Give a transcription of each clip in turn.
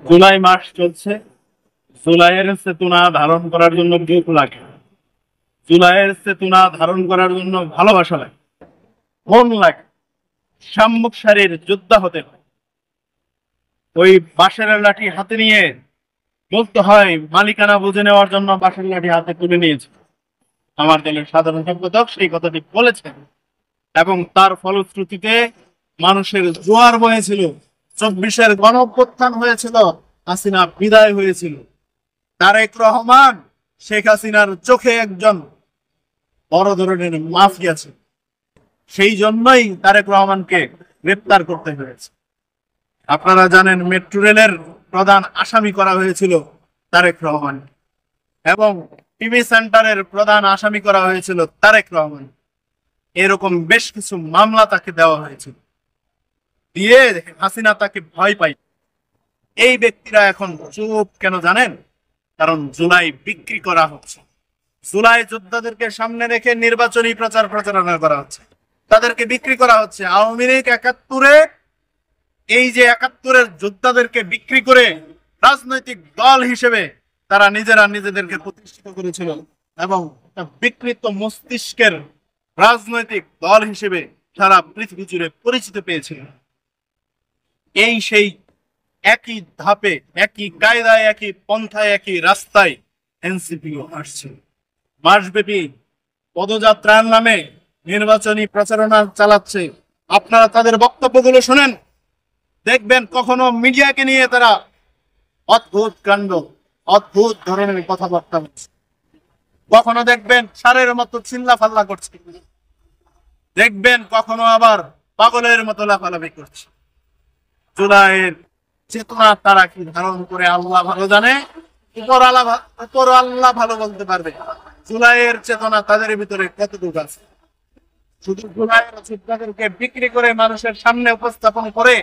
জুলাই মাস চলছে। জুলাইয়ের চেতনা ধারণ করার জন্য বুক লাগে, জুলাইয়ের চেতনা ধারণ করার জন্য ভালোবাসা লাগে, মন লাগে। সম্মুখ সারির যোদ্ধা হতে হয়। ওই বাঁশের লাঠি হাতে নিয়ে বলতে হয়, মালিকানা বুঝে নেওয়ার জন্য বাঁশের লাঠি হাতে তুলে নিয়েছে। আমার দলের সাধারণ সম্পাদক সেই কথাটি বলেছেন এবং তার ফলশ্রুতিতে মানুষের জোয়ার বয়েছিল। 24-এর গণঅভ্যুত্থান হয়েছিল, হাসিনা বিদায় হয়েছিল। তারেক রহমান শেখ হাসিনার চোখে একজন বড় ধরনের মাফিয়া ছিল। সেই জন্যই তারেক রহমানকে গ্রেপ্তার করতে হয়েছে। আপনারা জানেন, মেট্রো রেলের প্রধান আসামি করা হয়েছিল তারেক রহমান এবং টিভি সেন্টারের প্রধান আসামি করা হয়েছিল তারেক রহমান। এরকম বেশ কিছু মামলা তাকে দেওয়া হয়েছিল, দিয়ে হাসিনা তাকে ভয় পাই। এই ব্যক্তিরা এখন চুপ কেন জানেন? কারণ জুলাই বিক্রি করা হচ্ছে। জুলাই যোদ্ধাদেরকে সামনে রেখে নির্বাচনী প্রচারণা করা হচ্ছে, তাদেরকে বিক্রি করা হচ্ছে। আওয়ামী লীগ 71-এ এই যে 71-এর যোদ্ধাদেরকে বিক্রি করে রাজনৈতিক দল হিসেবে তারা নিজেদেরকে প্রতিষ্ঠিত করেছিল এবং বিকৃত মস্তিষ্কের রাজনৈতিক দল হিসেবে সারা পৃথিবী জুড়ে পরিচিত পেয়েছিল। এই সেই একই ধাপে, একই কায়দায়, একই পন্থায়, একই রাস্তায় এনসিপিও আসছে। মাসব্যাপী পদযাত্রার নামে নির্বাচনী প্রচারণা চালাচ্ছে। আপনারা তাদের বক্তব্যগুলো শোনেন, দেখবেন কখনো মিডিয়াকে নিয়ে তারা অদ্ভুত কাণ্ড, অদ্ভুত ধরনের কথাবার্তা বলছে। কখনো দেখবেন সারের মতো চিল্লা ফাল্লা করছে, দেখবেন কখনো আবার পাগলের মতো লাফালাফি করছে। জুলাইয়ের চেতনা তারা কি ধারণ করে আল্লাহ ভালো জানে, উপর আল্লাহ ভালো বলতে পারবে। জুলাইয়ের চেতনা তাদের ভিতরে কতটুকু আছে। শুধু জুলাইয়ের যোদ্ধাদেরকে বিক্রি করে মানুষের সামনে উপস্থাপন করে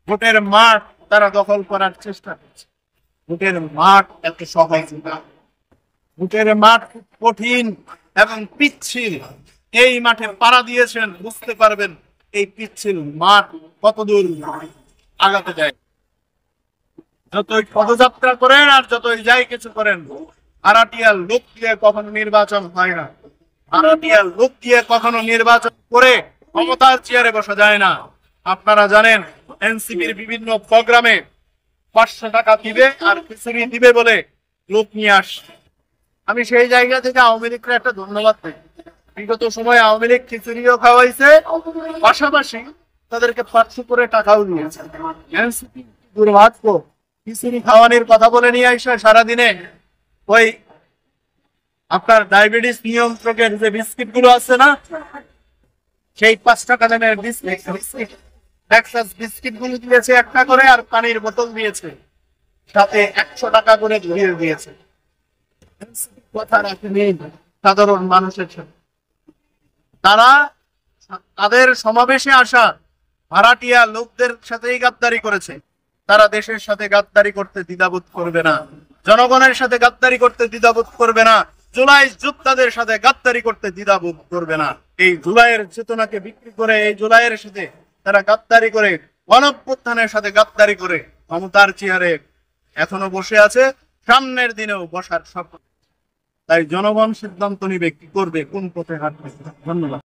ভোটের মাঠ তারা দখল করার চেষ্টা করছে। ভোটের মাঠ এত সহজ না, ভোটের মাঠ খুব কঠিন এবং পিচ্ছিল। এই মাঠে পাড়া দিয়েছেন, বুঝতে পারবেন এই পিচ্ছিল মাঠ কতদূর আগাতে যায়। যতই পদযাত্রা করেন আর যতই যাই কিছু করেন, আরাটিয়ার লোক দিয়ে কখনো নির্বাচন হয় না। আরাটিয়ার লোক দিয়ে কখনো নির্বাচন করে ক্ষমতার চেয়ারে বসা যায় না। আপনারা জানেন, এনসিপির বিভিন্ন প্রোগ্রামে 500 টাকা দিবে আর খিচুড়ি দিবে বলে লোক নিয়ে আসছে। আমি সেই জায়গা থেকে আওয়ামী লীগকে একটা ধন্যবাদ দিই। বিগত সময়ে আওয়ামী লীগ খিচুড়িও খাওয়াইছে, পাশাপাশি তাদেরকে 500 করে টাকাও দিয়েছে। এনসিপি দুর্ভাগ্য, খিচুড়ি খাওয়ানোর কথা বলে নিয়ে আসে সারাদিনে ওই আপনার ডায়াবেটিস নিয়ন্ত্রকের যে বিস্কিট গুলো আছে না, সেই 5 টাকা দামের বিস্কিট গুলো দিয়েছে একটা করে, আর পানির বোতল দিয়েছে, সাথে 100 টাকা করে ধরিয়ে দিয়েছে। কথা রাখেনি সাধারণ মানুষের সাথে। তারা তাদের সমাবেশে আসা ভাড়াটিয়া লোকদের সাথেই গাদ্দারি করেছে। তারা দেশের সাথে গাদ্দারি করতে দ্বিধাবোধ করবে না, জনগণের সাথে গাদ্দারি করতে দ্বিধাবোধ করবে না, জুলাই যোদ্ধাদের সাথে গাদ্দারি করতে দ্বিধাবোধ করবে না। এই জুলাইয়ের চেতনাকে বিক্রি করে, এই জুলাইয়ের সাথে তারা গাদ্দারি করে, গণঅভ্যুত্থানের সাথে গাদ্দারি করে ক্ষমতার চেয়ারে এখনো বসে আছে, সামনের দিনেও বসার স্বপ্ন। তাই জনগণ সিদ্ধান্ত নিবে কি করবে, কোন পথে হাঁটবে। ধন্যবাদ।